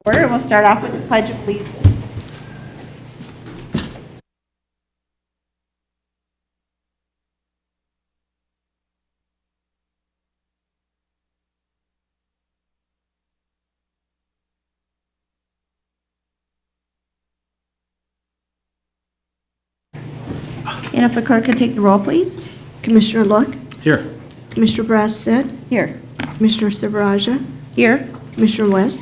Order, and we'll start off with the Pledge of Allegiance. And if the clerk could take the roll, please. Commissioner Luck, Here. Commissioner Brassad, Here. Commissioner Silveraja, Here. Commissioner West,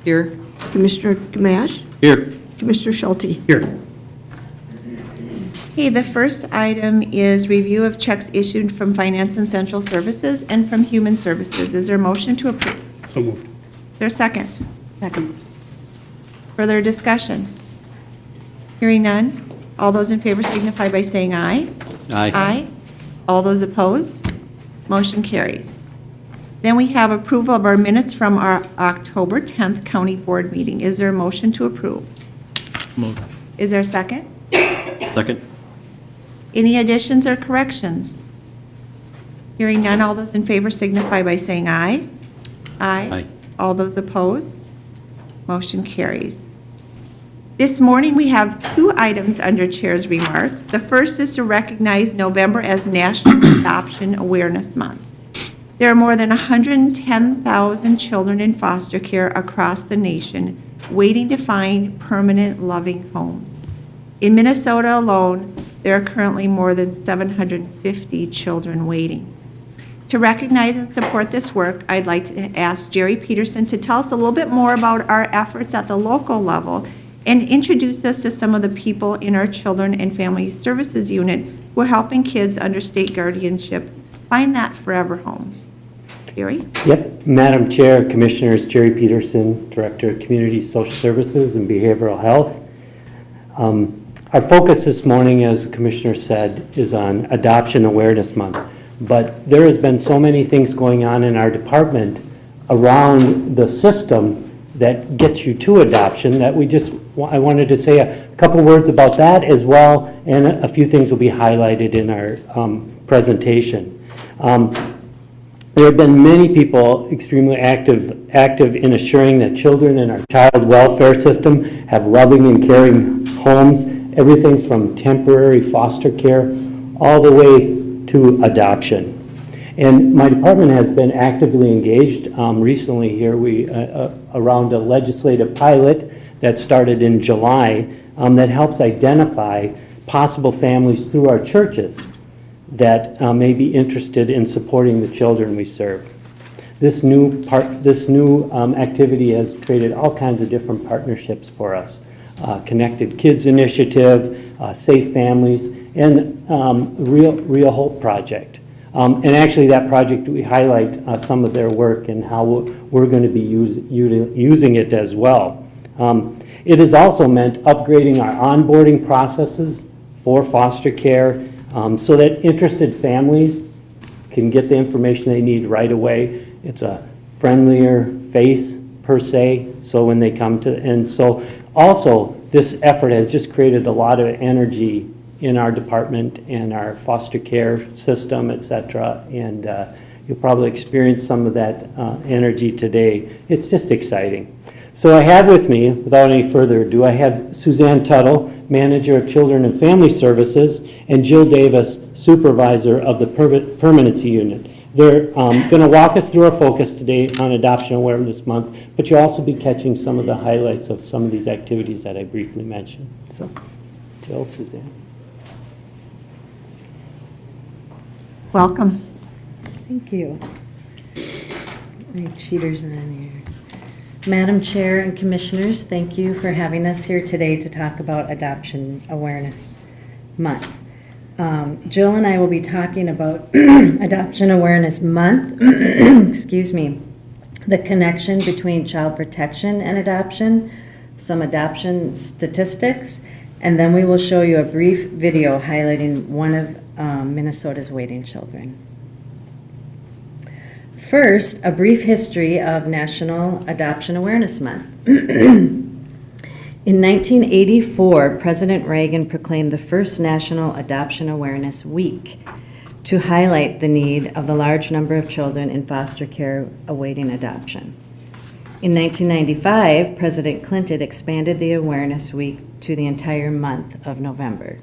Here. Commissioner Gamache, Here. Commissioner Schulte. Here. Okay, the first item is review of checks issued from Finance and Central Services and from Human Services. Is there a motion to approve? So moved. Is there a second? Second. Further discussion? Hearing none. All those in favor signify by saying aye. Aye. All those opposed? Motion carries. Then we have approval of our minutes from our October 10th County Board meeting. Is there a motion to approve? Moved. Is there a second? Second. Any additions or corrections? Hearing none, all those in favor signify by saying aye. Aye. All those opposed? Motion carries. This morning, we have two items under Chair's remarks. The first is to recognize November as National Adoption Awareness Month. There are more than 110,000 children in foster care across the nation waiting to find permanent, loving homes. In Minnesota alone, there are currently more than 750 children waiting. To recognize and support this work, I'd like to ask Jerry Peterson to tell us a little bit more about our efforts at the local level and introduce us to some of the people in our Children and Family Services Unit who are helping kids under state guardianship find that forever home. Jerry? Yep, Madam Chair, Commissioners, Jerry Peterson, Director of Community Social Services and Behavioral Health. Our focus this morning, as the Commissioner said, is on Adoption Awareness Month. But there has been so many things going on in our department around the system that gets you to adoption that I wanted to say a couple words about that as well, and a few things will be highlighted in our presentation. There have been many people extremely active in assuring that children in our child welfare system have loving and caring homes, everything from temporary foster care all the way to adoption. And my department has been actively engaged recently here around a legislative pilot that started in July that helps identify possible families through our churches that may be interested in supporting the children we serve. This new activity has created all kinds of different partnerships for us. Connected Kids Initiative, Safe Families, and Real Hope Project. And actually that project, we highlight some of their work and how we're going to be using it as well. It has also meant upgrading our onboarding processes for foster care so that interested families can get the information they need right away. It's a friendlier face per se, so when they come to, and so also this effort has just created a lot of energy in our department and our foster care system, et cetera, and you'll probably experience some of that energy today. It's just exciting. So I have with me, without any further ado, I have Suzanne Tuttle, Manager of Children and Family Services, and Jill Davis, Supervisor of the Permanency Unit. They're going to walk us through our focus today on Adoption Awareness Month, but you'll also be catching some of the highlights of some of these activities that I briefly mentioned. So, Jill, Suzanne. Welcome. Thank you. My cheaters in here. Madam Chair and Commissioners, thank you for having us here today to talk about Adoption Awareness Month. Jill and I will be talking about Adoption Awareness Month, excuse me, the connection between child protection and adoption, some adoption statistics, and then we will show you a brief video highlighting one of Minnesota's waiting children. First, a brief history of National Adoption Awareness Month. In 1984, President Reagan proclaimed the first National Adoption Awareness Week to highlight the need of the large number of children in foster care awaiting adoption. In 1995, President Clinton expanded the Awareness Week to the entire month of November.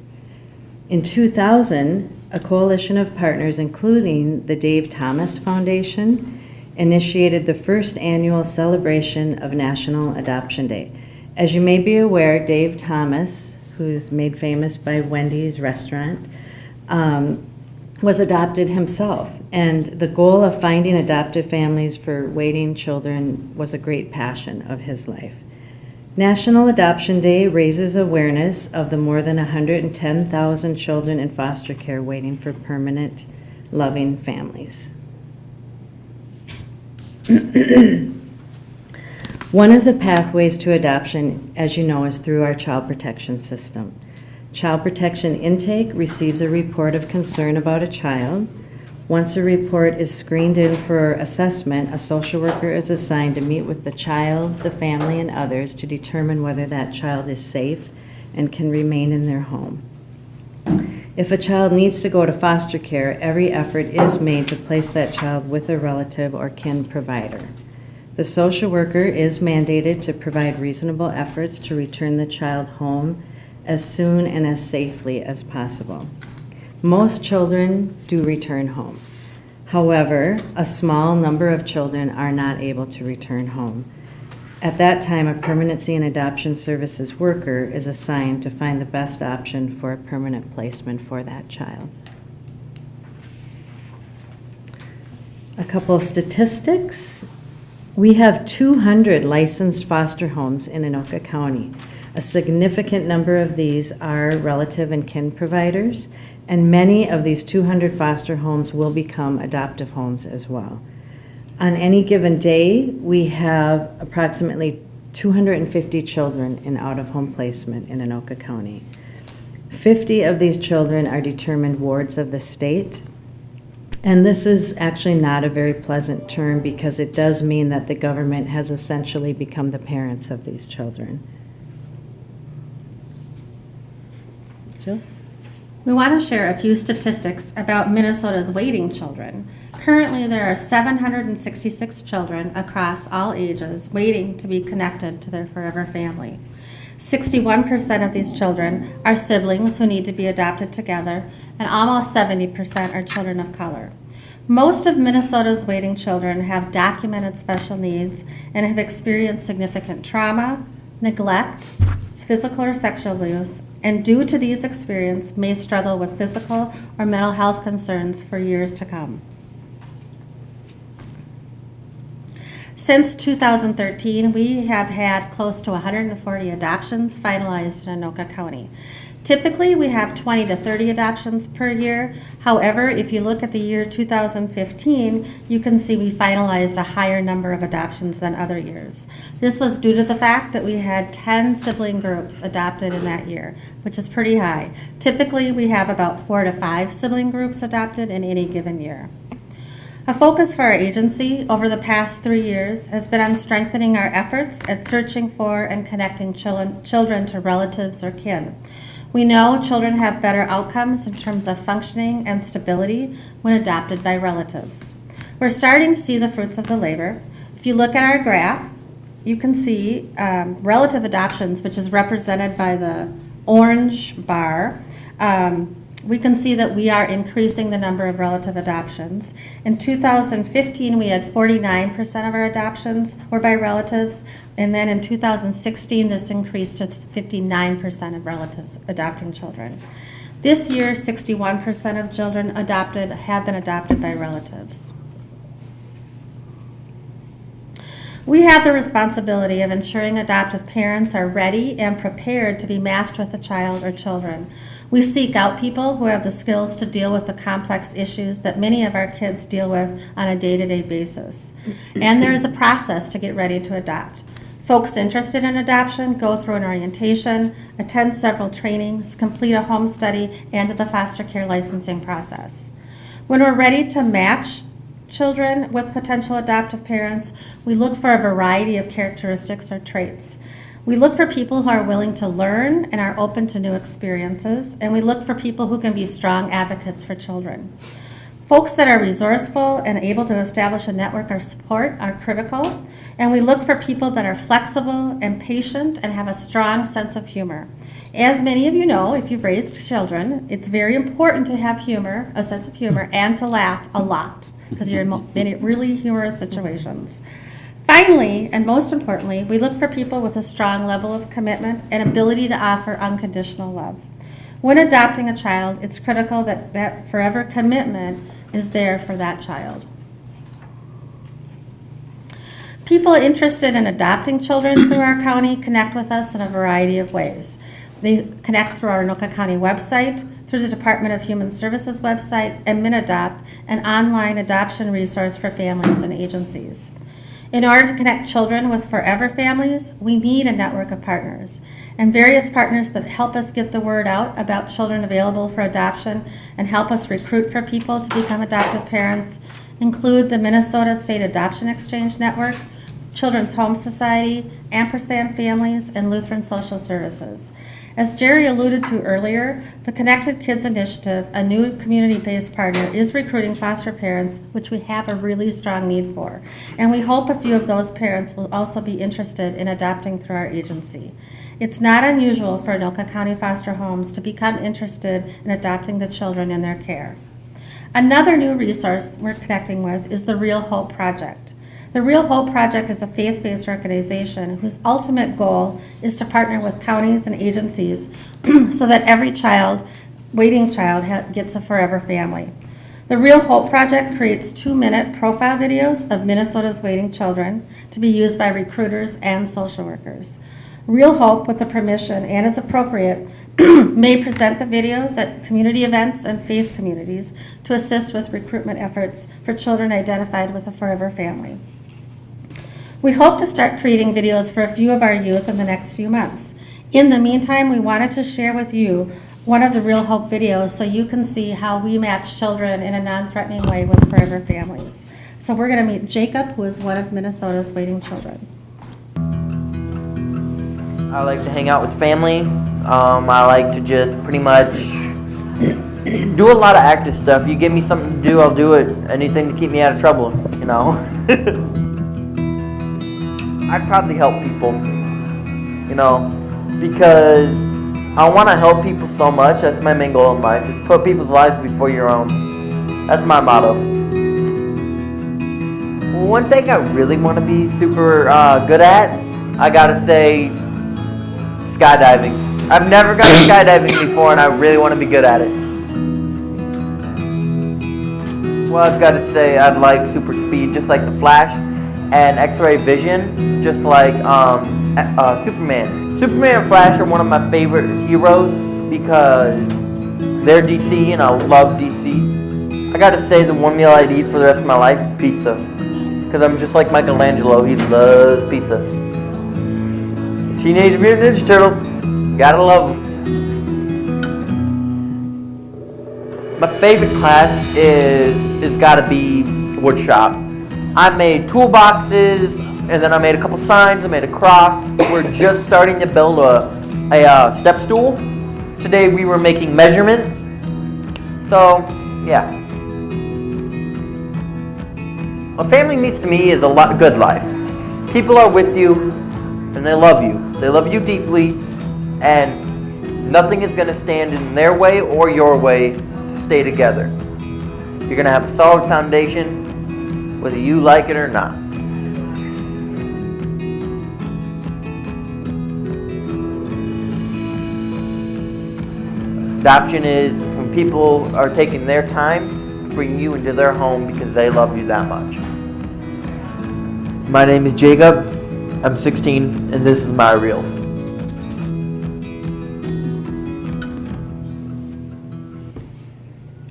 In 2000, a coalition of partners, including the Dave Thomas Foundation, initiated the first annual celebration of National Adoption Day. As you may be aware, Dave Thomas, who's made famous by Wendy's restaurant, was adopted himself, and the goal of finding adoptive families for waiting children was a great passion of his life. National Adoption Day raises awareness of the more than 110,000 children in foster care waiting for permanent, loving families. One of the pathways to adoption, as you know, is through our child protection system. Child protection intake receives a report of concern about a child. Once a report is screened in for assessment, a social worker is assigned to meet with the child, the family, and others to determine whether that child is safe and can remain in their home. If a child needs to go to foster care, every effort is made to place that child with a relative or kin provider. The social worker is mandated to provide reasonable efforts to return the child home as soon and as safely as possible. Most children do return home. However, a small number of children are not able to return home. At that time, a permanency and adoption services worker is assigned to find the best option for a permanent placement for that child. A couple statistics. We have 200 licensed foster homes in Anoka County. A significant number of these are relative and kin providers, and many of these 200 foster homes will become adoptive homes as well. On any given day, we have approximately 250 children in out-of-home placement in Anoka County. 50 of these children are determined wards of the state, and this is actually not a very pleasant term because it does mean that the government has essentially become the parents of these children. Jill? We want to share a few statistics about Minnesota's waiting children. Currently, there are 766 children across all ages waiting to be connected to their forever family. 61% of these children are siblings who need to be adopted together, and almost 70% are children of color. Most of Minnesota's waiting children have documented special needs and have experienced significant trauma, neglect, physical or sexual abuse, and due to these experiences may struggle with physical or mental health concerns for years to come. Since 2013, we have had close to 140 adoptions finalized in Anoka County. Typically, we have 20 to 30 adoptions per year. However, if you look at the year 2015, you can see we finalized a higher number of adoptions than other years. This was due to the fact that we had 10 sibling groups adopted in that year, which is pretty high. Typically, we have about 4 to 5 sibling groups adopted in any given year. A focus for our agency over the past 3 years has been on strengthening our efforts at searching for and connecting children to relatives or kin. We know children have better outcomes in terms of functioning and stability when adopted by relatives. We're starting to see the fruits of the labor. If you look at our graph, you can see relative adoptions, which is represented by the orange bar. We can see that we are increasing the number of relative adoptions. In 2015, we had 49% of our adoptions were by relatives, and then in 2016, this increased to 59% of relatives adopting children. This year, 61% of children adopted have been adopted by relatives. We have the responsibility of ensuring adoptive parents are ready and prepared to be matched with a child or children. We seek out people who have the skills to deal with the complex issues that many of our kids deal with on a day-to-day basis. And there is a process to get ready to adopt. Folks interested in adoption go through an orientation, attend several trainings, complete a home study, and the foster care licensing process. When we're ready to match children with potential adoptive parents, we look for a variety of characteristics or traits. We look for people who are willing to learn and are open to new experiences, and we look for people who can be strong advocates for children. Folks that are resourceful and able to establish a network of support are critical, and we look for people that are flexible and patient and have a strong sense of humor. As many of you know, if you've raised children, it's very important to have humor, a sense of humor, and to laugh a lot, because you're in really humorous situations. Finally, and most importantly, we look for people with a strong level of commitment and ability to offer unconditional love. When adopting a child, it's critical that that forever commitment is there for that child. People interested in adopting children through our county connect with us in a variety of ways. They connect through our Anoka County website, through the Department of Human Services website, and MinAdopt, an online adoption resource for families and agencies. In order to connect children with forever families, we need a network of partners, and various partners that help us get the word out about children available for adoption and help us recruit for people to become adoptive parents include the Minnesota State Adoption Exchange Network, Children's Home Society, Ampersand Families, and Lutheran Social Services. As Jerry alluded to earlier, the Connected Kids Initiative, a new community-based partner, is recruiting foster parents, which we have a really strong need for. And we hope a few of those parents will also be interested in adopting through our agency. It's not unusual for Anoka County foster homes to become interested in adopting the children in their care. Another new resource we're connecting with is the Real Hope Project. The Real Hope Project is a faith-based organization whose ultimate goal is to partner with counties and agencies so that every child, waiting child, gets a forever family. The Real Hope Project creates 2-minute profile videos of Minnesota's waiting children to be used by recruiters and social workers. Real Hope, with the permission and as appropriate, may present the videos at community events and faith communities to assist with recruitment efforts for children identified with a forever family. We hope to start creating videos for a few of our youth in the next few months. In the meantime, we wanted to share with you one of the Real Hope videos so you can see how we match children in a non-threatening way with forever families. So we're going to meet Jacob, who is one of Minnesota's waiting children. I like to hang out with family. I like to just pretty much do a lot of active stuff. You give me something to do, I'll do it. Anything to keep me out of trouble, you know. I'd probably help people, you know, because I want to help people so much. That's my main goal in life, is put people's lives before your own. That's my motto. One thing I really want to be super good at, I gotta say, skydiving. I've never gone skydiving before, and I really want to be good at it. Well, I've got to say, I'd like super speed, just like the Flash, and X-ray vision, just like Superman. Superman and Flash are one of my favorite heroes because they're DC, and I love DC. I got to say, the one meal I'd eat for the rest of my life is pizza, because I'm just like Michelangelo. He loves pizza. Teenage Mutant Ninja Turtles. Gotta love them. My favorite class is gotta be woodshop. I made toolboxes, and then I made a couple signs. I made a cross. We're just starting to build a step stool. Today we were making measurements. So, yeah. A family means to me is a good life. People are with you, and they love you. They love you deeply, and nothing is going to stand in their way or your way to stay together. You're going to have a solid foundation, whether you like it or not. Adoption is when people are taking their time to bring you into their home because they love you that much. My name is Jacob. I'm 16, and this is my reel.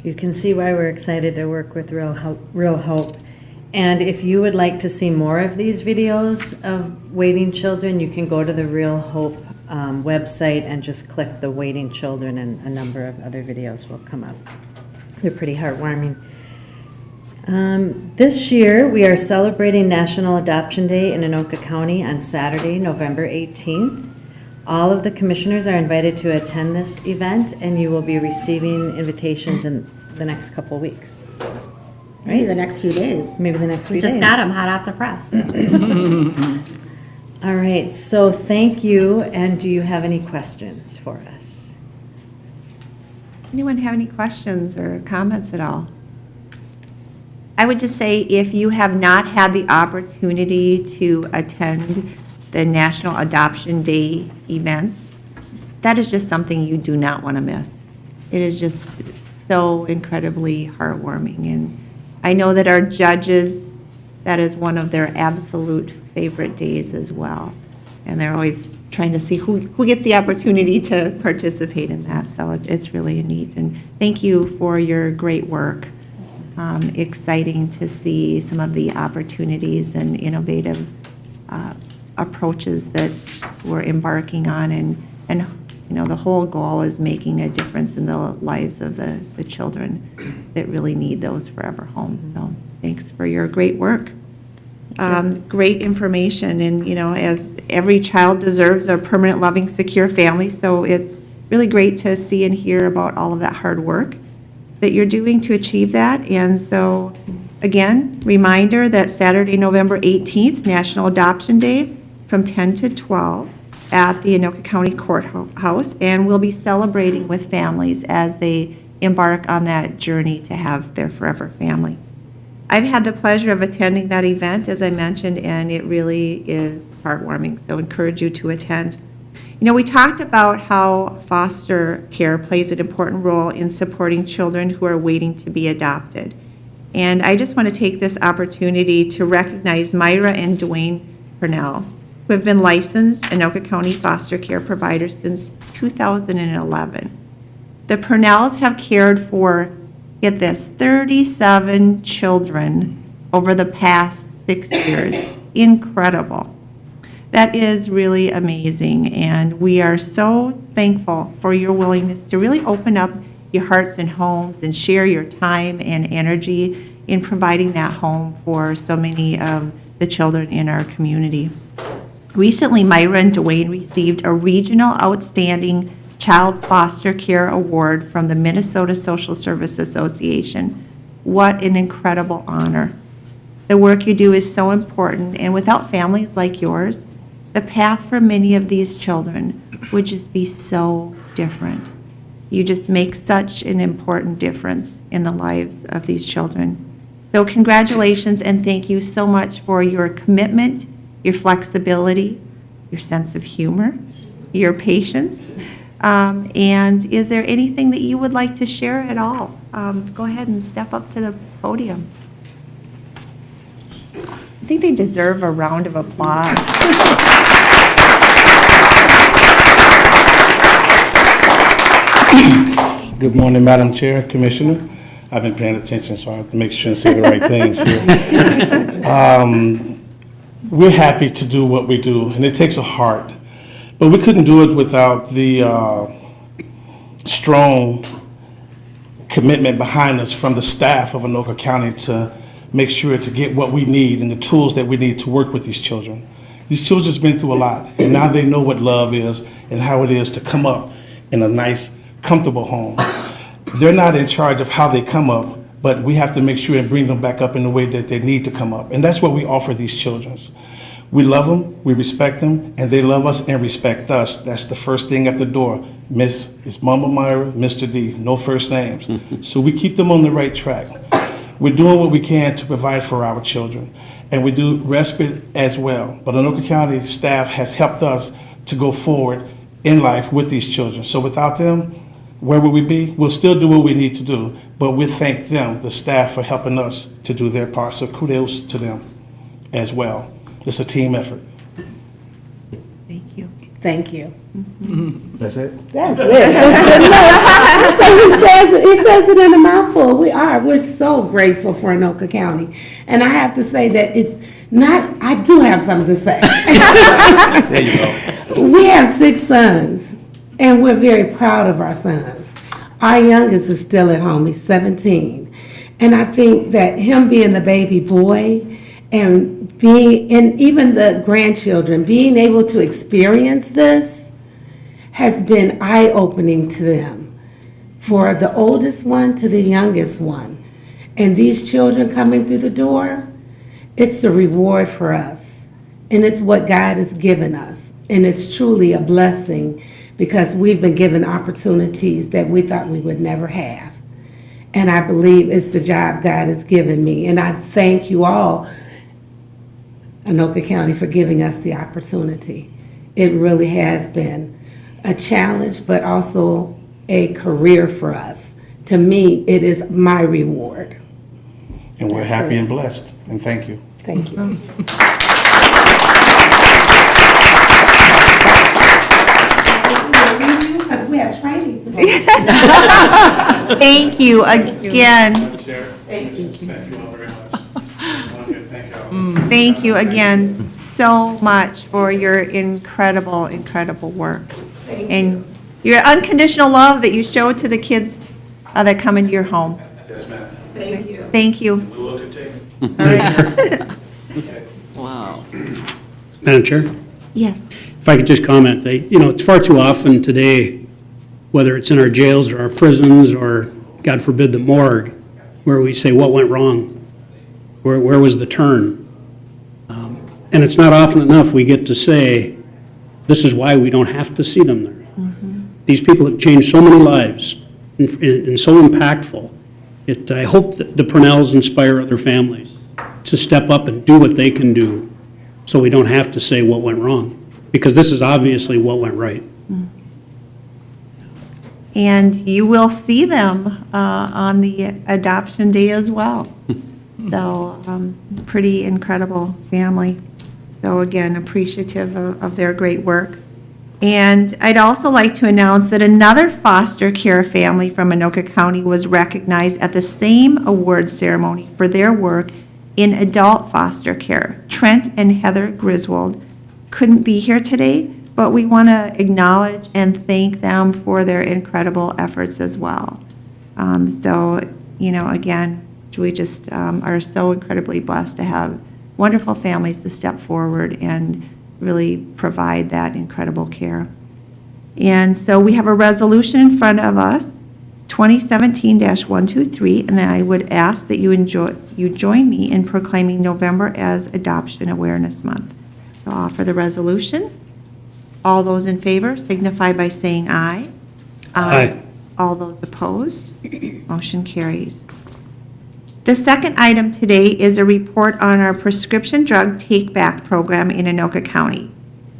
You can see why we're excited to work with Real Hope. And if you would like to see more of these videos of waiting children, you can go to the Real Hope website and just click the waiting children, and a number of other videos will come up. They're pretty heartwarming. This year, we are celebrating National Adoption Day in Anoka County on Saturday, November 18th. All of the commissioners are invited to attend this event, and you will be receiving invitations in the next couple weeks. Maybe the next few days. Maybe the next few We days. just got them hot off the press. All right, so thank you, and do you have any questions for us? Anyone have any questions or comments at all? I would just say if you have not had the opportunity to attend the National Adoption Day events, that is just something you do not want to miss. It is just so incredibly heartwarming. And I know that our judges, that is one of their absolute favorite days as well. And they're always trying to see who gets the opportunity to participate in that. So it's really neat. And thank you for your great work. Exciting to see some of the opportunities and innovative approaches that we're embarking on. And you know, the whole goal is making a difference in the lives of the children that really need those forever homes. So thanks for your great work. Great information, and you know, as every child deserves a permanent, loving, secure family, so it's really great to see and hear about all of that hard work that you're doing to achieve that. And so, again, reminder that Saturday, November 18th, National Adoption Day, from 10 to 12 at the Anoka County Courthouse, and we'll be celebrating with families as they embark on that journey to have their forever family. I've had the pleasure of attending that event, as I mentioned, and it really is heartwarming, so encourage you to attend. You know, we talked about how foster care plays an important role in supporting children who are waiting to be adopted. And I just want to take this opportunity to recognize Myra and Dwayne Purnell, who have been licensed Anoka County foster care providers since 2011. The Purnells have cared for, get this, 37 children over the past 6 years. Incredible. That is really amazing, and we are so thankful for your willingness to really open up your hearts and homes and share your time and energy in providing that home for so many of the children in our community. Recently, Myra and Dwayne received a Regional Outstanding Child Foster Care Award from the Minnesota Social Service Association. What an incredible honor. The work you do is so important, and without families like yours, the path for many of these children would just be so different. You just make such an important difference in the lives of these children. So congratulations, and thank you so much for your commitment, your flexibility, your sense of humor, your patience. And is there anything that you would like to share at all? Go ahead and step up to the podium. I think they deserve a round of applause. Good morning, Madam Chair, Commissioner. I've been paying attention, so I have to make sure and say the right things here. We're happy to do what we do, and it takes a heart. But we couldn't do it without the strong commitment behind us from the staff of Anoka County to make sure to get what we need and the tools that we need to work with these children. These children have been through a lot, and now they know what love is and how it is to come up in a nice, comfortable home. They're not in charge of how they come up, but we have to make sure and bring them back up in the way that they need to come up. And that's what we offer these children. We love them, we respect them, and they love us and respect us. That's the first thing at the door. Miss is Mama Myra, Mr. D, no first names. So we keep them on the right track. We're doing what we can to provide for our children, and we do respite as well. But Anoka County staff has helped us to go forward in life with these children. So without them, where would we be? We'll still do what we need to do, but we thank them, the staff, for helping us to do their part. So kudos to them as well. It's a team effort. Thank you. Thank you. That's it? That's it. That's good. So he says it in a mouthful. We're so grateful for Anoka County. And I have to say that I do have something to say. There you go. We have 6 sons, and we're very proud of our sons. Our youngest is still at home. He's 17. And I think that him being the baby boy and even the grandchildren, being able to experience this has been eye-opening to them, for the oldest one to the youngest one. and these children coming through the door, it's a reward for us. And it's what God has given us. And it's truly a blessing because we've been given opportunities that we thought we would never have. And I believe it's the job God has given me. And I thank you all, Anoka County, for giving us the opportunity. It really has been a challenge, but also a career for us. To me, it is my reward. And we're happy and blessed, and thank you. Thank you. Because we have training today. Thank you again. Thank you all very much. Thank you again so much for your incredible, incredible work. And your unconditional love that you show to the kids that come into your home. Yes, ma'am. Thank you. Thank you. We will continue. All right. Wow. Madam Chair, Yes. if I could just comment, it's far too often today, whether it's in our jails or our prisons or, God forbid, the morgue, where we say, what went wrong? Where was the turn? And it's not often enough we get to say, this is why we don't have to see them there. These people have changed so many lives and so impactful. I hope that the Purnells inspire other families to step up and do what they can do so we don't have to say what went wrong, because this is obviously what went right. And you will see them on the adoption day as well. So, pretty incredible family. So again, appreciative of their great work. And I'd also like to announce that another foster care family from Anoka County was recognized at the same award ceremony for their work in adult foster care. Trent and Heather Griswold couldn't be here today, but we want to acknowledge and thank them for their incredible efforts as well. So, again, we just are so incredibly blessed to have wonderful families to step forward and really provide that incredible care. And so we have a resolution in front of us, 2017-123, and I would ask that you join me in proclaiming November as Adoption Awareness Month. So I'll offer the resolution. All those in favor signify by saying aye. Aye. All those opposed, motion carries. The second item today is a report on our prescription drug take-back program in Anoka County.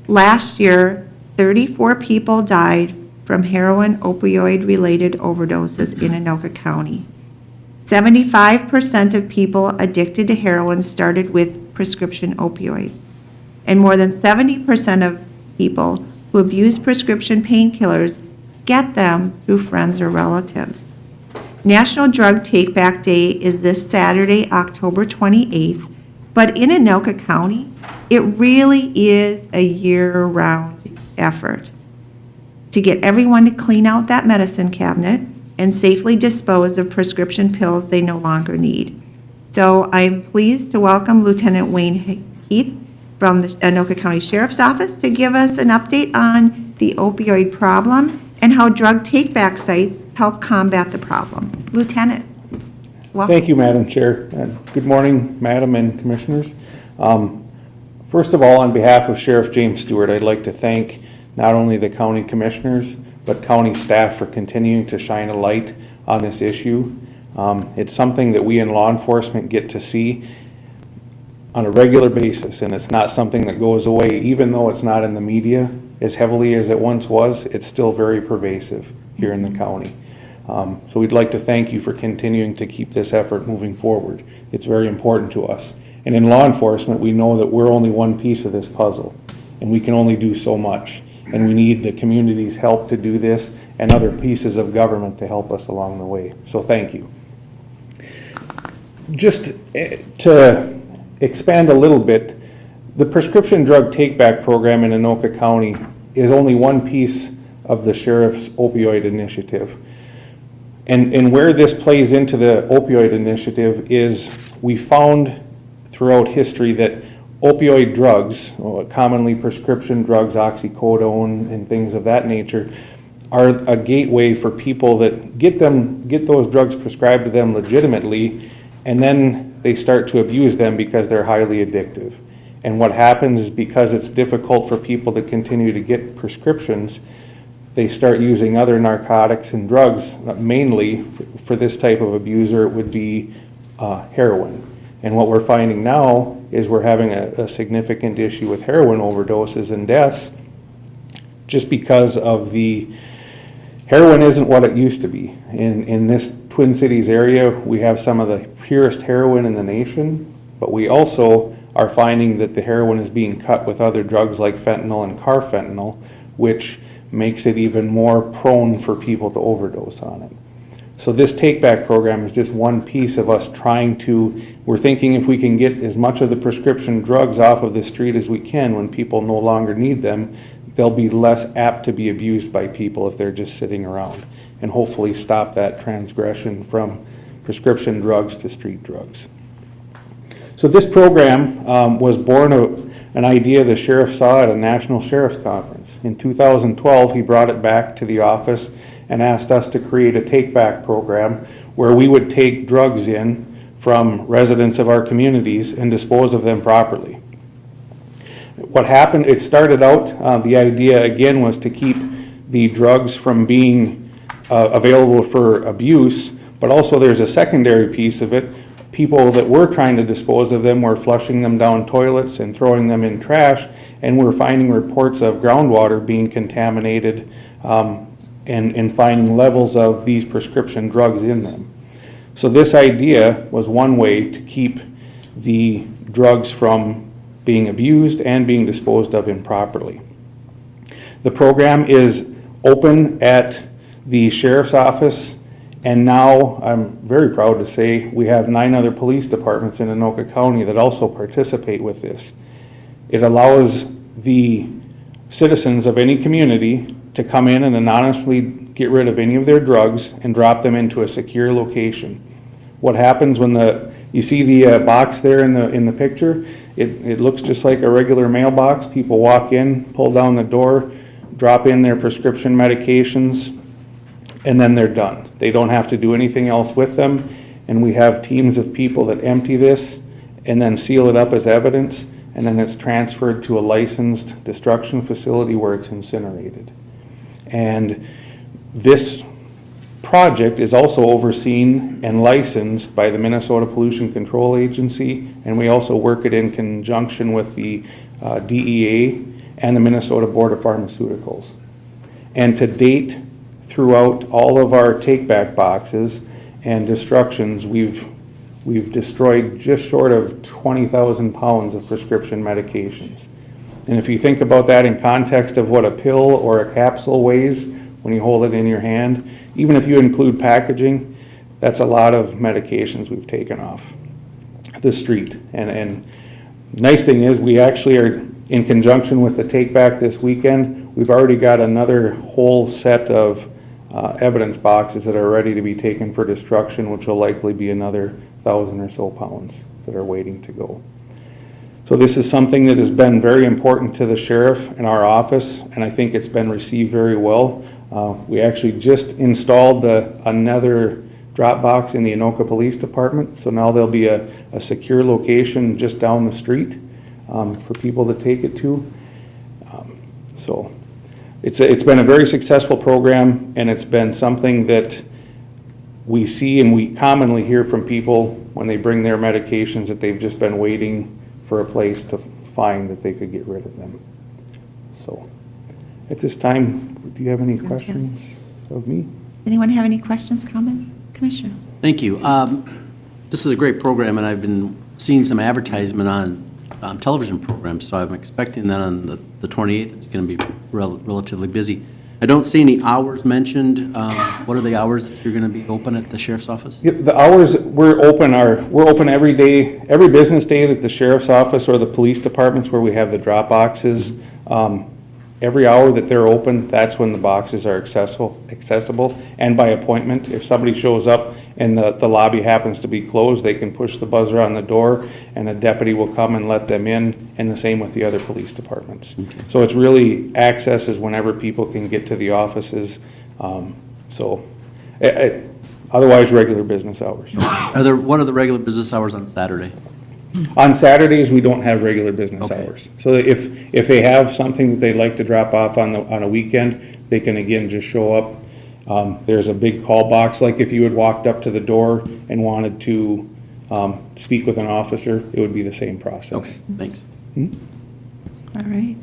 Last year, 34 people died from heroin opioid-related overdoses in Anoka County. 75% of people addicted to heroin started with prescription opioids, and more than 70% of people who abuse prescription painkillers get them through friends or relatives. National Drug Take-Back Day is this Saturday, October 28th, but in Anoka County, it really is a year-round effort to get everyone to clean out that medicine cabinet and safely dispose of prescription pills they no longer need. So I'm pleased to welcome Lieutenant Wayne Heath from the Anoka County Sheriff's Office to give us an update on the opioid problem and how drug take-back sites help combat the problem. Lieutenant, welcome. Thank you, Madam Chair. Good morning, Madam and Commissioners. First of all, on behalf of Sheriff James Stewart, I'd like to thank not only the county commissioners, but county staff for continuing to shine a light on this issue. It's something that we in law enforcement get to see on a regular basis, and it's not something that goes away. Even though it's not in the media as heavily as it once was, it's still very pervasive here in the county. So we'd like to thank you for continuing to keep this effort moving forward. It's very important to us. And in law enforcement, we know that we're only one piece of this puzzle, and we can only do so much. And we need the community's help to do this and other pieces of government to help us along the way. So thank you. Just to expand a little bit, the prescription drug take-back program in Anoka County is only one piece of the sheriff's opioid initiative. And where this plays into the opioid initiative is we found throughout history that opioid drugs, commonly prescription drugs, oxycodone and things of that nature, are a gateway for people that get those drugs prescribed to them legitimately and then they start to abuse them because they're highly addictive. And what happens is, because it's difficult for people to continue to get prescriptions, they start using other narcotics and drugs. Mainly for this type of abuser, it would be heroin. And what we're finding now is we're having a significant issue with heroin overdoses and deaths, just because of the heroin isn't what it used to be. In this Twin Cities area, we have some of the purest heroin in the nation, but we also are finding that the heroin is being cut with other drugs like fentanyl and carfentanil, which makes it even more prone for people to overdose on it. So this take-back program is just one piece of us trying to, we're thinking if we can get as much of the prescription drugs off of the street as we can when people no longer need them, they'll be less apt to be abused by people if they're just sitting around, and hopefully stop that transgression from prescription drugs to street drugs. So this program was born of an idea the sheriff saw at a national sheriff's conference. In 2012, he brought it back to the office and asked us to create a take-back program where we would take drugs in from residents of our communities and dispose of them properly. What happened, it started out, the idea again was to keep the drugs from being available for abuse, but also there's a secondary piece of it. People that were trying to dispose of them were flushing them down toilets and throwing them in trash, and we're finding reports of groundwater being contaminated and finding levels of these prescription drugs in them. So this idea was one way to keep the drugs from being abused and being disposed of improperly. The program is open at the sheriff's office, and now I'm very proud to say we have 9 other police departments in Anoka County that also participate with this. It allows the citizens of any community to come in and anonymously get rid of any of their drugs and drop them into a secure location. What happens when you see the box there in the picture? It looks just like a regular mailbox. People walk in, pull down the door, drop in their prescription medications, and then they're done. They don't have to do anything else with them, and we have teams of people that empty this and then seal it up as evidence, and then it's transferred to a licensed destruction facility where it's incinerated. And this project is also overseen and licensed by the Minnesota Pollution Control Agency, and we also work it in conjunction with the DEA and the Minnesota Board of Pharmaceuticals. And to date, throughout all of our take-back boxes and destructions, we've destroyed just short of 20,000 pounds of prescription medications. And if you think about that in context of what a pill or a capsule weighs when you hold it in your hand, even if you include packaging, that's a lot of medications we've taken off the street. And nice thing is, we actually are in conjunction with the take back this weekend. We've already got another whole set of evidence boxes that are ready to be taken for destruction, which will likely be another 1,000 or so pounds that are waiting to go. So this is something that has been very important to the sheriff in our office, and I think it's been received very well. We actually just installed another drop box in the Anoka Police Department, so now there'll be a secure location just down the street for people to take it to. So it's been a very successful program, and it's been something that we see and we commonly hear from people when they bring their medications that they've just been waiting for a place to find that they could get rid of them. So at this time, do you have any questions of me? Anyone have any questions, comments? Commissioner? Thank you. This is a great program, and I've been seeing some advertisement on television programs, so I'm expecting that on the 28th it's going to be relatively busy. I don't see any hours mentioned. What are the hours that you're going to be open at the sheriff's office? Yep, the hours we're open every day, every business day that the sheriff's office or the police departments where we have the drop boxes. Every hour that they're open, that's when the boxes are accessible and by appointment. If somebody shows up and the lobby happens to be closed, they can push the buzzer on the door and a deputy will come and let them in, and the same with the other police departments. Okay. So it's really access is whenever people can get to the offices. So Otherwise, regular business hours. What are the regular business hours on Saturday? On Saturdays, we don't have regular business Okay. hours. So if they have something that they'd like to drop off on a weekend, they can again just show up. There's a big call box, like if you had walked up to the door and wanted to speak with an officer, it would be the same process. Thanks. All right.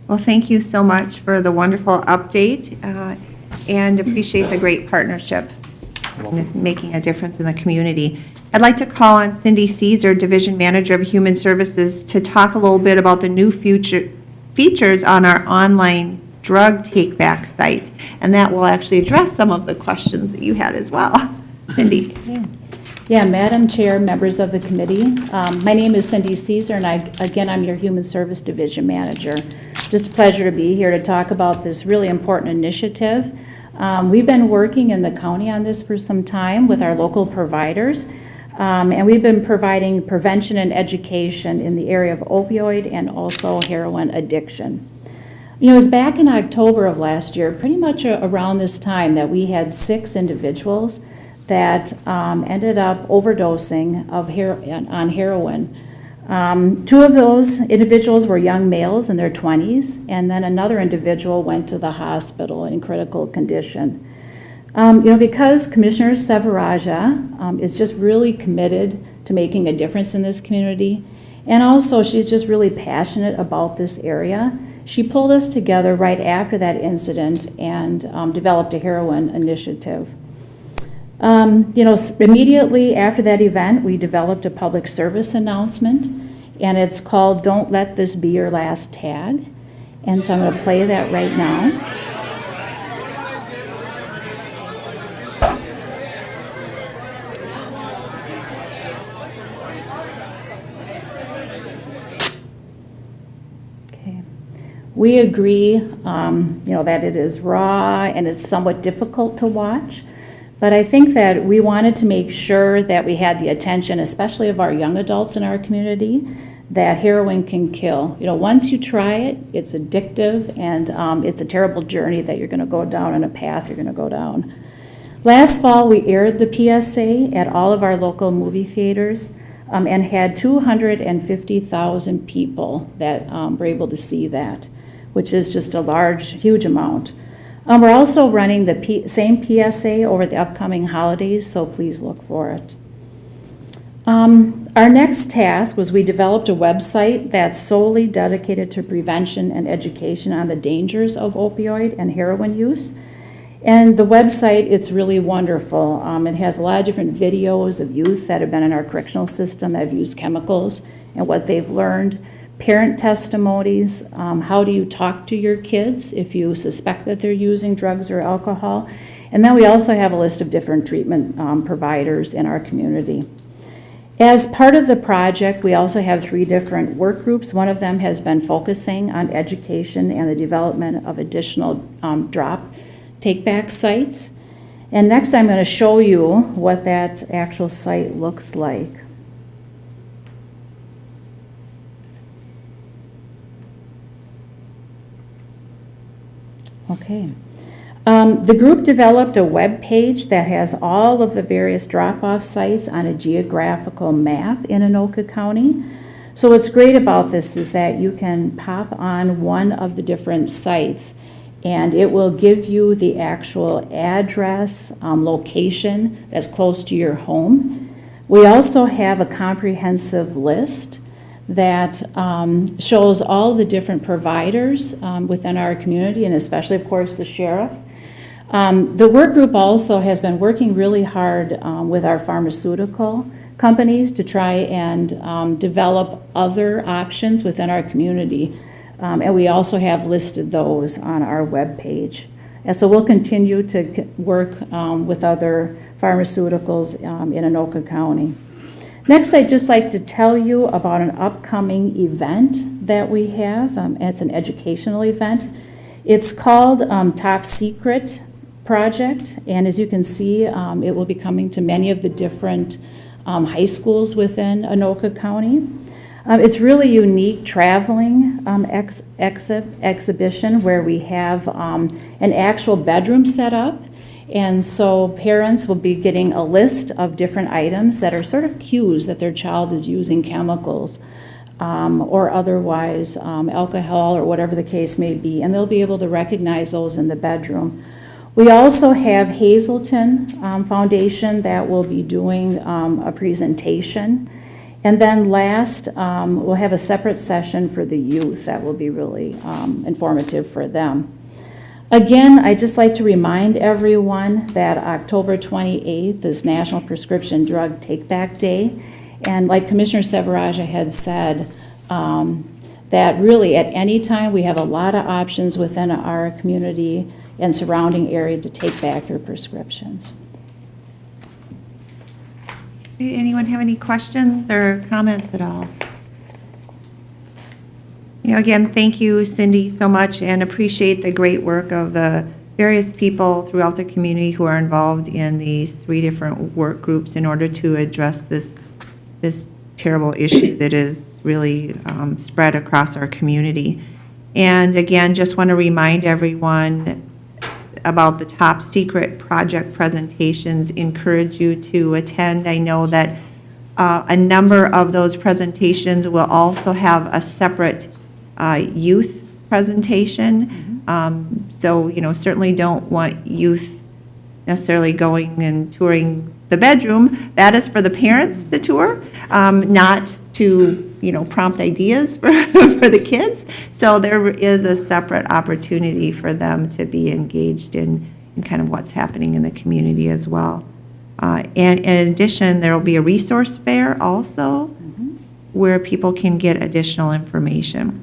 Well, thank you so much for the wonderful update and appreciate the great partnership and making a difference in the community. I'd like to call on Cindy Caesar, Division Manager of Human Services, to talk a little bit about the new features on our online drug take-back site. And that will actually address some of the questions that you had as well. Cindy? Yeah, Madam Chair, members of the committee, my name is Cindy Caesar, and I'm your Human Service Division Manager. Just a pleasure to be here to talk about this really important initiative. We've been working in the county on this for some time with our local providers, and we've been providing prevention and education in the area of opioid and also heroin addiction. You know, it was back in October of last year, pretty much around this time, that we had 6 individuals that ended up overdosing on heroin. 2 of those individuals were young males in their 20s, and then another individual went to the hospital in critical condition. Because Commissioner Severaja is just really committed to making a difference in this community, and also she's just really passionate about this area, she pulled us together right after that incident and developed a heroin initiative. Immediately after that event, we developed a public service announcement, and it's called "Don't Let This Be Your Last Tag." And so I'm going to play that right now. Okay. We agree, that it is raw and it's somewhat difficult to watch. But I think that we wanted to make sure that we had the attention, especially of our young adults in our community, that heroin can kill. Once you try it, it's addictive, and it's a terrible journey that you're going to go down, and a path you're going to go down. Last fall, we aired the PSA at all of our local movie theaters and had 250,000 people that were able to see that, which is just a huge amount. We're also running the same PSA over the upcoming holidays, so please look for it. Our next task was we developed a website that's solely dedicated to prevention and education on the dangers of opioid and heroin use. And the website, it's really wonderful. It has a lot of different videos of youth that have been in our correctional system that have used chemicals and what they've learned. Parent testimonies, how do you talk to your kids if you suspect that they're using drugs or alcohol. And then we also have a list of different treatment providers in our community. As part of the project, we also have 3 different work groups. One of them has been focusing on education and the development of additional take-back sites. And next I'm going to show you what that actual site looks like. Okay. The group developed a web page that has all of the various drop-off sites on a geographical map in Anoka County. So what's great about this is that you can pop on one of the different sites and it will give you the actual address, location that's close to your home. We also have a comprehensive list that shows all the different providers within our community, and especially, of course, the sheriff. The work group also has been working really hard with our pharmaceutical companies to try and develop other options within our community. And we also have listed those on our webpage. And so we'll continue to work with other pharmaceuticals in Anoka County. Next, I'd just like to tell you about an upcoming event that we have. It's an educational event. It's called Top Secret Project, and as you can see, it will be coming to many of the different high schools within Anoka County. It's really unique traveling exhibition where we have an actual bedroom set up, And so parents will be getting a list of different items that are sort of cues that their child is using chemicals or otherwise alcohol or whatever the case may be, and they'll be able to recognize those in the bedroom. We also have Hazelton Foundation that will be doing a presentation. And then last, we'll have a separate session for the youth that will be really informative for them. Again, I'd just like to remind everyone that October 28th is National Prescription Drug Take-Back Day. And like Commissioner Severaja had said, that really at any time we have a lot of options within our community and surrounding area to take back your prescriptions. Anyone have any questions or comments at all? Again, thank you, Cindy, so much, and appreciate the great work of the various people throughout the community who are involved in these 3 different work groups in order to address this terrible issue that is really spread across our community. And again, just want to remind everyone about the top secret project presentations, encourage you to attend. I know that a number of those presentations will also have a separate youth presentation. So, certainly don't want youth necessarily going and touring the bedroom. That is for the parents to tour, not to, prompt ideas for the kids. So there is a separate opportunity for them to be engaged in kind of what's happening in the community as well. And in addition, there will be a resource fair also where people can get additional information.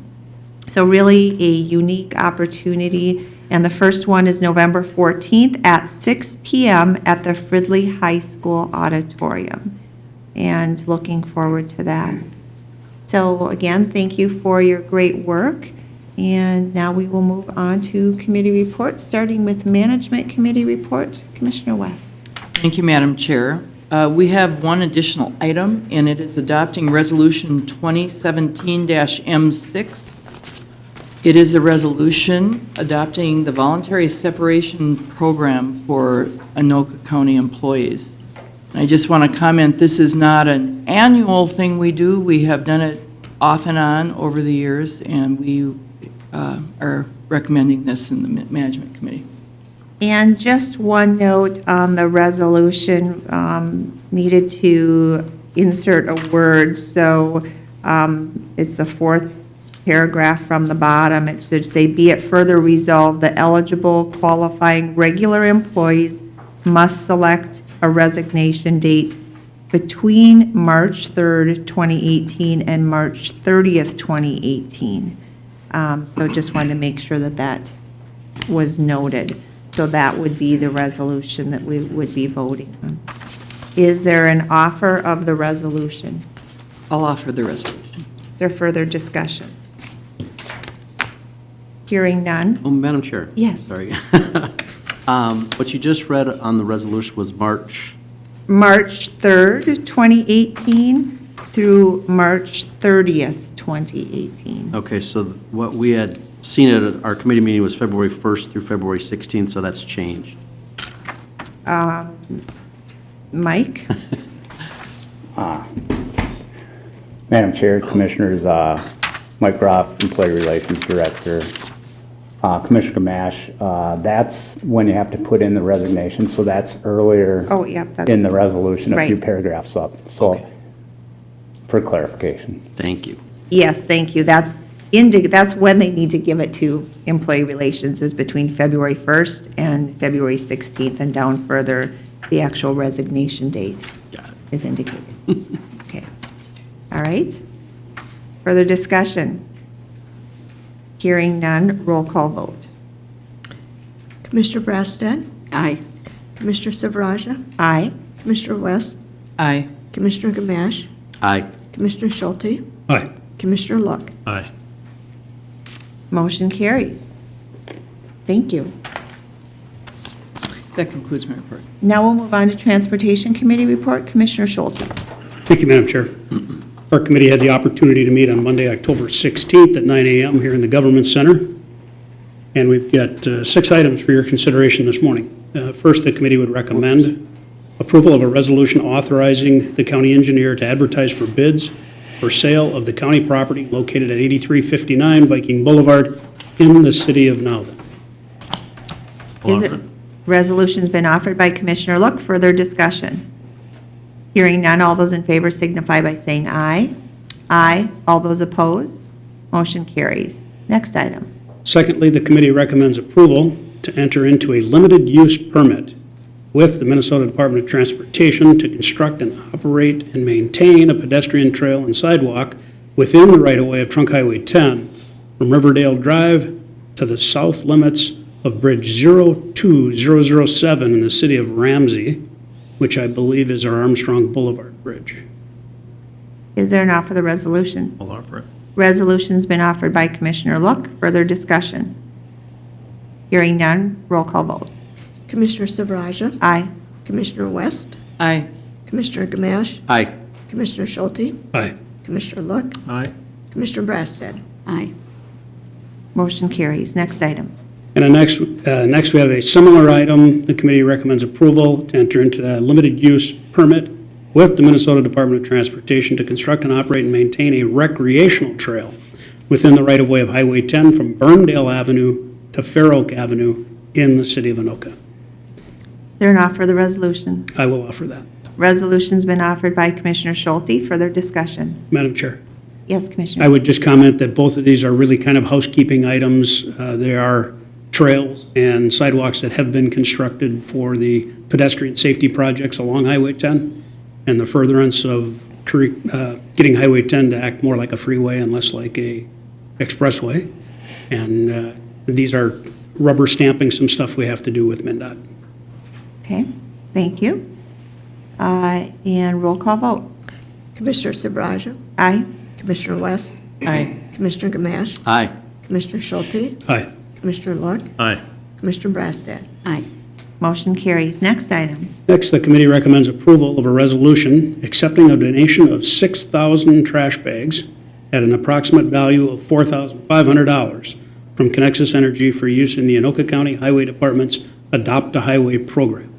So really a unique opportunity. And the first one is November 14th at 6 p.m. at the Fridley High School Auditorium. And looking forward to that. So again, thank you for your great work. And now we will move on to committee reports, starting with Management Committee report. Commissioner West. Thank you, Madam Chair. We have one additional item, and it is adopting Resolution 2017-M6. It is a resolution adopting the voluntary separation program for Anoka County employees. And I just want to comment, this is not an annual thing we do. We have done it off and on over the years, and we are recommending this in the Management Committee. And just one note on the resolution, needed to insert a word. So it's the 4th paragraph from the bottom. It should say, be it further resolved that eligible qualifying regular employees must select a resignation date between March 3rd, 2018 and March 30th, 2018. So just wanted to make sure that that was noted. So that would be the resolution that we would be voting on. Is there an offer of the resolution? I'll offer the resolution. Is there further discussion? Hearing none. Oh, Madam Chair. Yes. Sorry. What you just read on the resolution was March 3rd, 2018 through March 30th, 2018. Okay, so what we had seen at our committee meeting was February 1st through February 16th, so that's changed. Mike? Madam Chair, Commissioners, Mike Groff, Employee Relations Director. Commissioner Gamache, that's when you have to put in the resignation, so that's earlier Oh, yep. That's in the resolution, a few right. paragraphs up. So, for clarification. Thank you. Yes, thank you. That's when they need to give it to Employee Relations, is between February 1st and February 16th, and down further, the actual resignation date is indicated. Okay. All right. Further discussion? Hearing none, roll call vote. Commissioner Brassad? Aye. Commissioner Severaja? Aye. Commissioner West? Aye. Commissioner Gamache? Aye. Commissioner Schulte? Aye. Commissioner Look? Aye. Motion carries. Thank you. That concludes my report. Now we'll move on to Transportation Committee report. Commissioner Schulte. Thank you, Madam Chair. Our committee had the opportunity to meet on Monday, October 16th at 9 a.m. here in the Government Center. And we've got 6 items for your consideration this morning. First, the committee would recommend approval of a resolution authorizing the county engineer to advertise for bids for sale of the county property located at 8359 Viking Boulevard in the city of Nowthen. Resolution's been offered by Commissioner Look. Further discussion? Hearing none, all those in favor signify by saying aye. Aye. All those opposed? Motion carries. Next item. Secondly, the committee recommends approval to enter into a limited use permit with the Minnesota Department of Transportation to construct and operate and maintain a pedestrian trail and sidewalk within the right-of-way of Trunk Highway 10 from Riverdale Drive to the south limits of Bridge 02007 in the city of Ramsey, which I believe is our Armstrong Boulevard Bridge. Is there an offer for the resolution? I'll offer it. Resolution's been offered by Commissioner Look. Further discussion? Hearing none, roll call vote. Commissioner Silveraja? Aye. Commissioner West? Aye. Commissioner Gamache? Aye. Commissioner Schulte? Aye. Commissioner Look? Aye. Commissioner Brassad? Aye. Motion carries. Next item. And next we have a similar item. The committee recommends approval to enter into a limited use permit with the Minnesota Department of Transportation to construct and operate and maintain a recreational trail within the right-of-way of Highway 10 from Burndale Avenue to Fair Oak Avenue in the city of Anoka. Is there an offer for the resolution? I will offer that. Resolution's been offered by Commissioner Schulte. Further discussion? Madam Chair, Yes, Commissioner. I would just comment that both of these are really kind of housekeeping items. They are trails and sidewalks that have been constructed for the pedestrian safety projects along Highway 10 and the furtherance of getting Highway 10 to act more like a freeway and less like a expressway. And these are rubber stamping some stuff we have to do with MnDOT. Okay, thank you. And roll call vote. Commissioner Silveraja? Aye. Commissioner West? Aye. Commissioner Gamache? Aye. Commissioner Schulte? Aye. Commissioner Look? Aye. Commissioner Brassad? Aye. Motion carries. Next item. Next, the committee recommends approval of a resolution accepting a donation of 6,000 trash bags at an approximate value of $4,500 from Connexus Energy for use in the Anoka County Highway Department's Adopt a Highway program.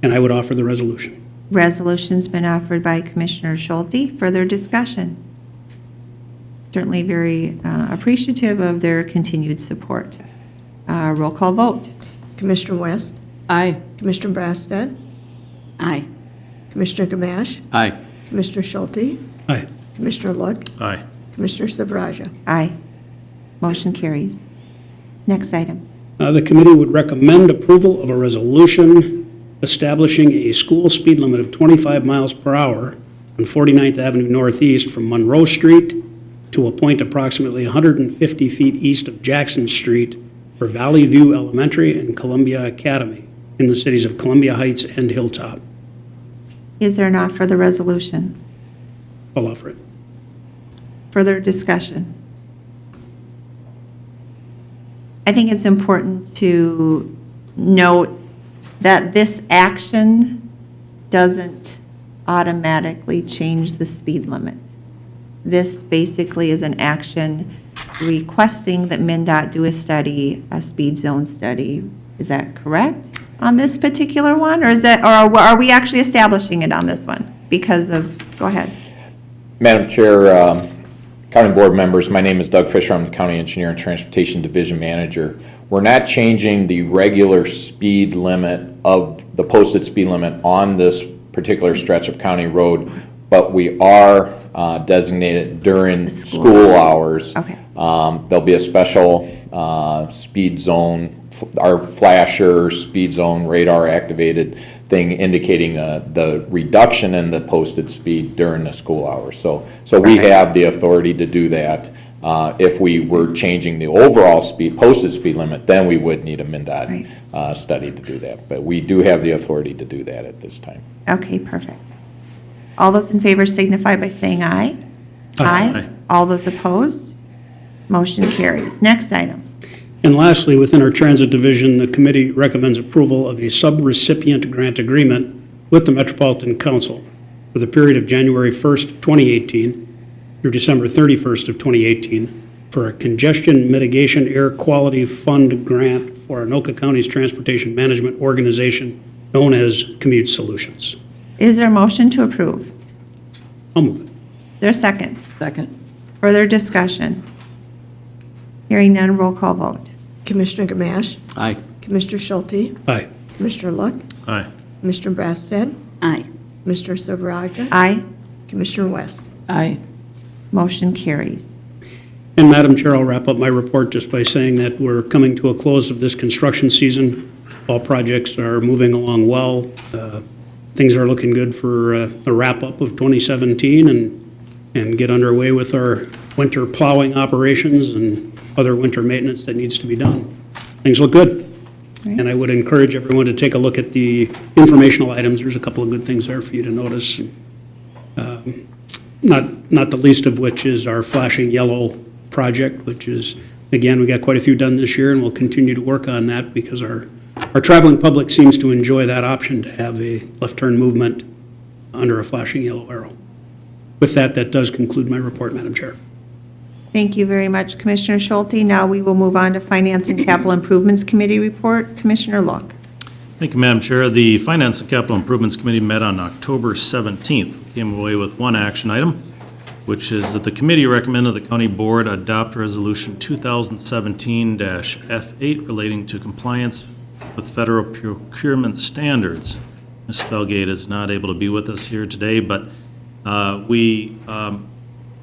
And I would offer the resolution. Resolution's been offered by Commissioner Schulte. Further discussion? Certainly very appreciative of their continued support. Roll call vote. Commissioner West? Aye. Commissioner Brassad? Aye. Commissioner Gamache? Aye. Commissioner Schulte? Aye. Commissioner Look? Aye. Commissioner Silveraja? Aye. Motion carries. Next item. The committee would recommend approval of a resolution establishing a school speed limit of 25 miles per hour on 49th Avenue Northeast from Monroe Street to a point approximately 150 feet east of Jackson Street for Valley View Elementary and Columbia Academy in the cities of Columbia Heights and Hilltop. Is there an offer for the resolution? I'll offer it. Further discussion? I think it's important to note that this action doesn't automatically change the speed limit. This basically is an action requesting that MnDOT do a study, a speed zone study. Is that correct on this particular one? Or are we actually establishing it on this one? Because of, go ahead. Madam Chair, County Board members, my name is Doug Fisher. I'm the County Engineer and Transportation Division Manager. We're not changing the regular speed limit of the posted speed limit on this particular stretch of county road, but we are designated during school hours. Okay. There'll be a special speed zone, our flasher speed zone radar activated thing indicating the reduction in the posted speed during the school hours. So we have the authority to do that. If we were changing the overall posted speed limit, then we would need a MnDOT study to do that. But we do have the authority to do that at this time. Okay, perfect. All those in favor signify by saying aye. Aye. All those opposed? Motion carries. Next item. And lastly, within our transit division, the committee recommends approval of a subrecipient grant agreement with the Metropolitan Council for the period of January 1st, 2018 through December 31st of 2018 for a congestion mitigation air quality fund grant for Anoka County's transportation management organization known as Commute Solutions. Is there a motion to approve? I'll move it. Is there a second? Second. Further discussion? Hearing none, roll call vote. Commissioner Gamache, Aye. Commissioner Schulte, Aye. Commissioner Look, Aye. Commissioner Brassad, Aye. Commissioner Silveraja, Aye. Commissioner West. Aye. Motion carries. And Madam Chair, I'll wrap up my report just by saying that we're coming to a close of this construction season. All projects are moving along well. Things are looking good for the wrap-up of 2017 and get underway with our winter plowing operations and other winter maintenance that needs to be done. Things look good. And I would encourage everyone to take a look at the informational items. There's a couple of good things there for you to notice. Not the least of which is our flashing yellow project, which is, again, we got quite a few done this year, and we'll continue to work on that because our traveling public seems to enjoy that option to have a left turn movement under a flashing yellow arrow. With that, that does conclude my report, Madam Chair. Thank you very much, Commissioner Schulte. Now we will move on to Finance and Capital Improvements Committee report. Commissioner Look. Thank you, Madam Chair. The Finance and Capital Improvements Committee met on October 17th. Came away with one action item, which is that the committee recommended the county board adopt Resolution 2017-F8 relating to compliance with federal procurement standards. Ms. Felgate is not able to be with us here today, but we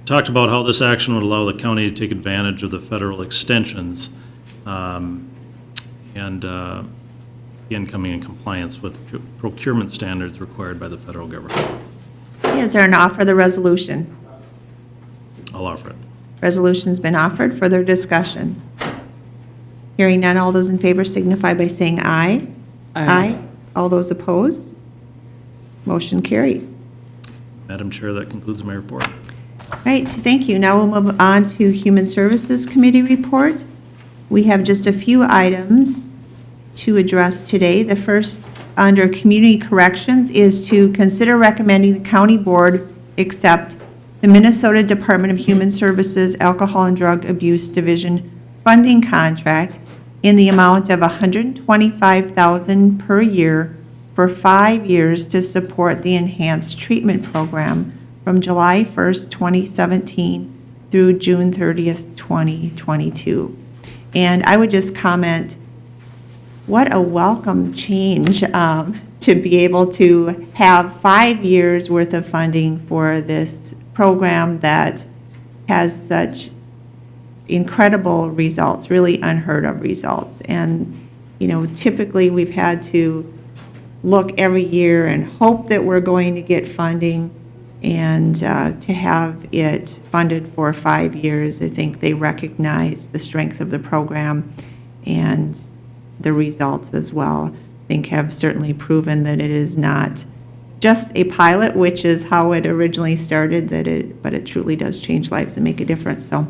talked about how this action would allow the county to take advantage of the federal extensions and again, coming in compliance with procurement standards required by the federal government. Is there an offer of the resolution? I'll offer it. Resolution's been offered. Further discussion? Hearing none, all those in favor signify by saying aye. Aye. All those opposed? Motion carries. Madam Chair, that concludes my report. Right, thank you. Now we'll move on to Human Services Committee report. We have just a few items to address today. The first, under Community Corrections, is to consider recommending the county board accept the Minnesota Department of Human Services Alcohol and Drug Abuse Division funding contract in the amount of $125,000 per year for 5 years to support the enhanced treatment program from July 1st, 2017 through June 30th, 2022. And I would just comment, what a welcome change to be able to have 5 years worth of funding for this program that has such incredible results, really unheard of results. And, you know, typically we've had to look every year and hope that we're going to get funding, and to have it funded for 5 years, I think they recognize the strength of the program and the results as well. I think have certainly proven that it is not just a pilot, which is how it originally started, but it truly does change lives and make a difference. So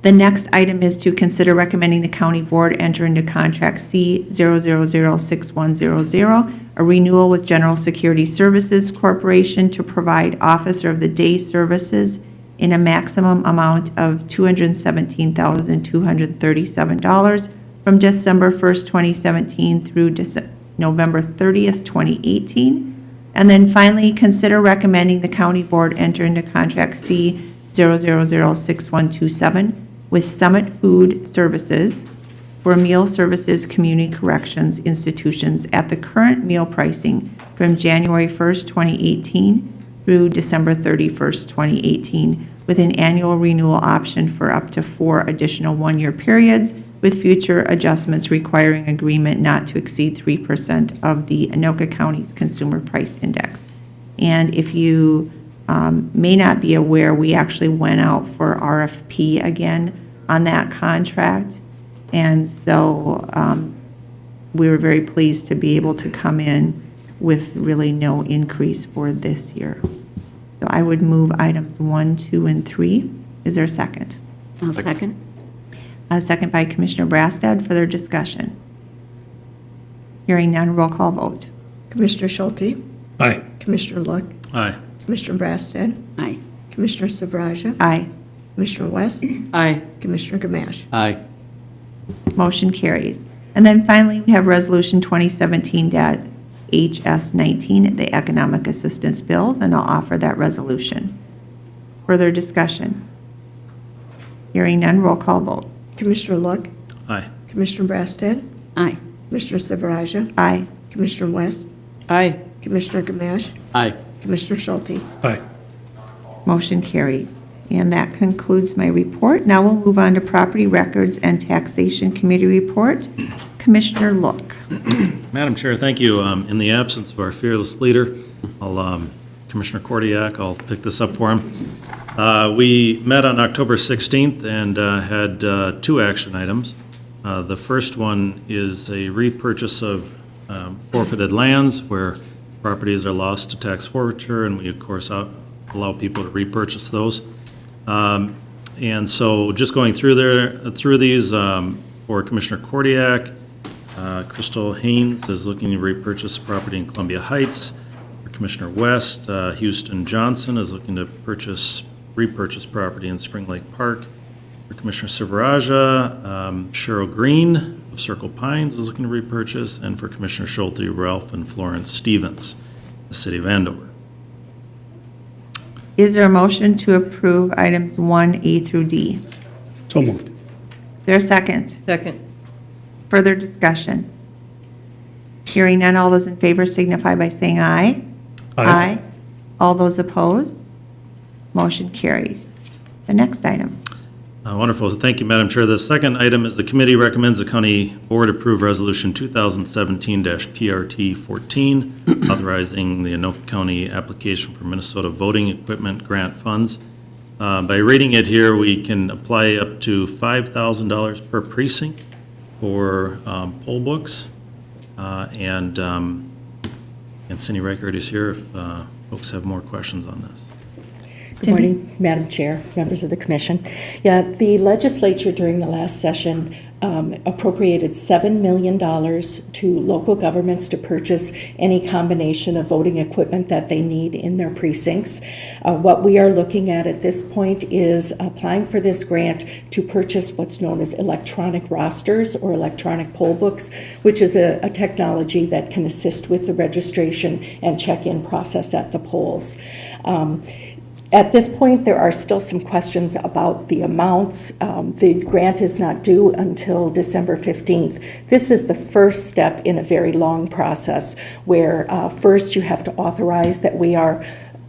the next item is to consider recommending the county board enter into contract C0006100, a renewal with General Security Services Corporation to provide Officer of the Day services in a maximum amount of $217,237 from December 1st, 2017 through November 30th, 2018. And then finally, consider recommending the county board enter into contract C0006127 with Summit Food Services for meal services community corrections institutions at the current meal pricing from January 1st, 2018 through December 31st, 2018, with an annual renewal option for up to 4 additional one-year periods, with future adjustments requiring agreement not to exceed 3% of the Anoka County's Consumer Price Index. And if you may not be aware, we actually went out for RFP again on that contract. And so we were very pleased to be able to come in with really no increase for this year. So I would move items 1, 2, and 3. Is there a second? I'll second. A second by Commissioner Brassad. Further discussion? Hearing none, roll call vote. Commissioner Schulte, Aye. Commissioner Look, Aye. Commissioner Brassad, Aye. Commissioner Silveraja, Aye. Commissioner West, Aye. Commissioner Gamache. Aye. Motion carries. And then finally, we have Resolution 2017-HS19, the Economic Assistance Bills, and I'll offer that resolution. Further discussion? Hearing none, roll call vote. Commissioner Look, Aye. Commissioner Brassad, Aye. Commissioner Silveraja, Aye. Commissioner West, Aye. Commissioner Gamache, Aye. Commissioner Schulte. Aye. Motion carries. And that concludes my report. Now we'll move on to Property Records and Taxation Committee report. Commissioner Look. Madam Chair, thank you. In the absence of our fearless leader, Commissioner Kordiak, I'll pick this up for him. We met on October 16th and had two action items. The first one is a repurchase of forfeited lands where properties are lost to tax forfeiture, and we, of course, allow people to repurchase those. And so just going through these, for Commissioner Kordiak, Crystal Haynes is looking to repurchase property in Columbia Heights. For Commissioner West, Houston Johnson is looking to repurchase property in Spring Lake Park. For Commissioner Silveraja, Cheryl Green of Circle Pines is looking to repurchase. And for Commissioner Schulte, Ralph and Florence Stevens, the City of Andover. Is there a motion to approve items 1A through D? So moved. Is there a second? Second. Further discussion? Hearing none, all those in favor signify by saying aye. Aye. All those opposed? Motion carries. The next item. Wonderful. Thank you, Madam Chair. The second item is the committee recommends the county board approve resolution 2017-PRT-14, authorizing the Anoka County application for Minnesota voting equipment grant funds. By reading it here, we can apply up to $5,000 per precinct for poll books. And Cindy Reichert is here if folks have more questions on this. Good morning, Madam Chair, members of the commission. Yeah, the legislature during the last session appropriated $7 million to local governments to purchase any combination of voting equipment that they need in their precincts. What we are looking at this point is applying for this grant to purchase what's known as electronic rosters or electronic poll books, which is a technology that can assist with the registration and check-in process at the polls. At this point, there are still some questions about the amounts. The grant is not due until December 15th. This is the first step in a very long process where first you have to authorize that we are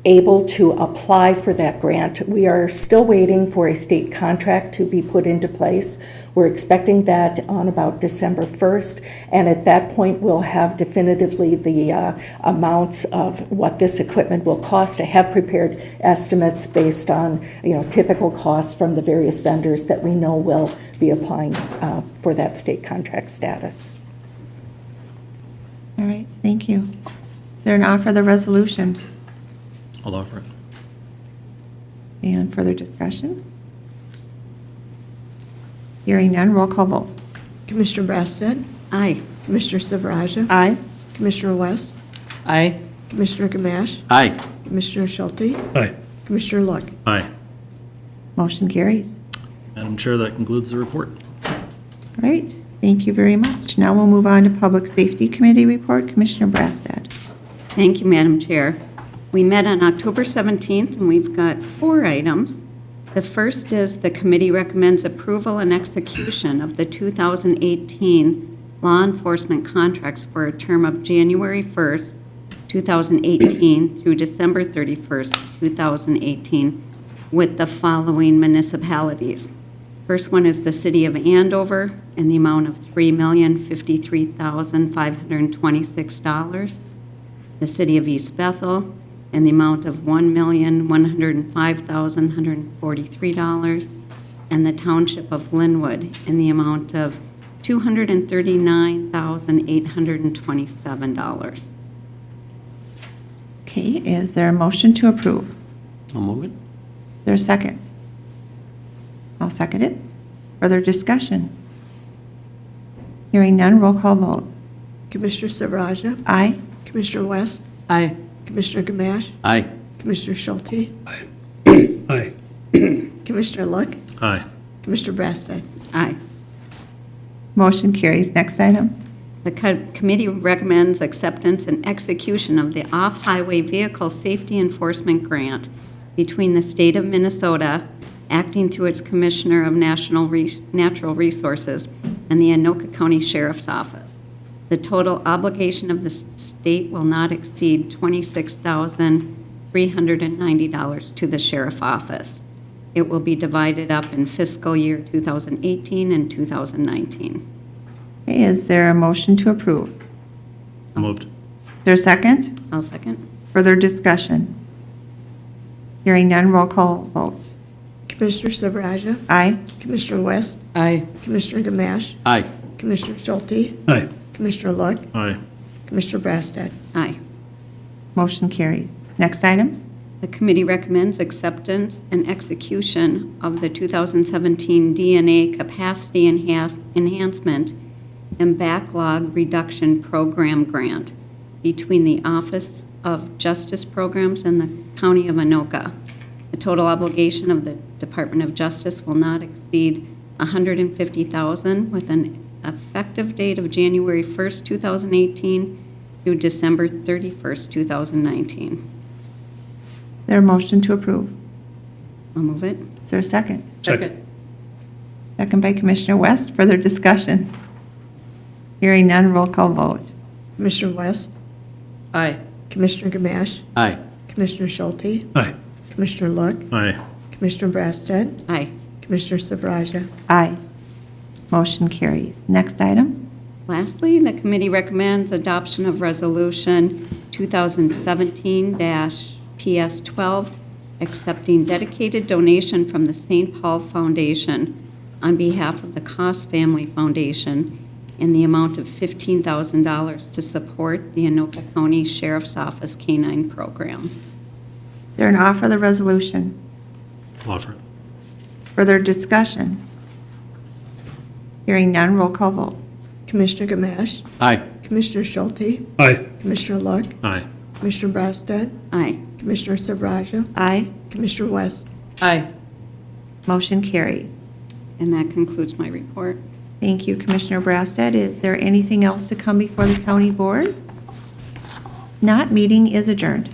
able to apply for that grant. We are still waiting for a state contract to be put into place. We're expecting that on about December 1st, and at that point we'll have definitively the amounts of what this equipment will cost. I have prepared estimates based on typical costs from the various vendors that we know will be applying for that state contract status. All right, thank you. Is there an offer of the resolution? I'll offer it. And further discussion? Hearing none, roll call vote. Commissioner Brassad, Aye. Commissioner Silveraja, Aye. Commissioner West, Aye. Commissioner Gamache, Aye. Commissioner Schulte, Aye. Commissioner Look. Aye. Motion carries. Madam Chair, that concludes the report. All right, thank you very much. Now we'll move on to Public Safety Committee report. Commissioner Brassad. Thank you, Madam Chair. We met on October 17th, and we've got 4 items. The first is the committee recommends approval and execution of the 2018 law enforcement contracts for a term of January 1st, 2018 through December 31st, 2018 with the following municipalities. First one is the City of Andover in the amount of $3,053,526. The City of East Bethel in the amount of $1,105,143, and the Township of Linwood in the amount of $239,827. Okay, is there a motion to approve? I'll move it. Is there a second? I'll second it. Further discussion? Hearing none, roll call vote. Commissioner Silveraja, Aye. Commissioner West, Aye. Commissioner Gamache, Aye. Commissioner Schulte, Aye. Commissioner Look, Aye. Commissioner Brassad. Aye. Motion carries. Next item. The committee recommends acceptance and execution of the Off-Highway Vehicle Safety Enforcement Grant between the state of Minnesota, acting through its Commissioner of Natural Resources, and the Anoka County Sheriff's Office. The total obligation of the state will not exceed $26,390 to the Sheriff's Office. It will be divided up in fiscal year 2018 and 2019. Okay, is there a motion to approve? Moved. Is there a second? I'll second. Further discussion? Hearing none, roll call vote. Commissioner Silveraja? Aye. Commissioner West? Aye. Commissioner Gamache? Aye. Commissioner Schulte? Aye. Commissioner Look? Aye. Commissioner Brassad? Aye. Motion carries. Next item. The committee recommends acceptance and execution of the 2017 DNA Capacity Enhancement and Backlog Reduction Program Grant between the Office of Justice Programs and the County of Anoka. The total obligation of the Department of Justice will not exceed $150,000 with an effective date of January 1st, 2018 through December 31st, 2019. Is there a motion to approve? I'll move it. Is there a second? Second. Second by Commissioner West. Further discussion? Hearing none, roll call vote. Commissioner West? Aye. Commissioner Gamache? Aye. Commissioner Schulte? Aye. Commissioner Look? Aye. Commissioner Brassad? Aye. Commissioner Silveraja? Aye. Motion carries. Next item. Lastly, the committee recommends adoption of Resolution 2017-PS12, accepting dedicated donation from the St. Paul Foundation on behalf of the Koss Family Foundation in the amount of $15,000 to support the Anoka County Sheriff's Office K-9 program. Is there an offer of the resolution? Offer. Further discussion? Hearing none, roll call vote. Commissioner Gamache? Aye. Commissioner Schulte? Aye. Commissioner Look? Aye. Commissioner Brassad? Aye. Commissioner Silveraja? Aye. Commissioner West? Aye. Motion carries. And that concludes my report. Thank you, Commissioner Brassad. Is there anything else to come before the county board? Not, meeting is adjourned.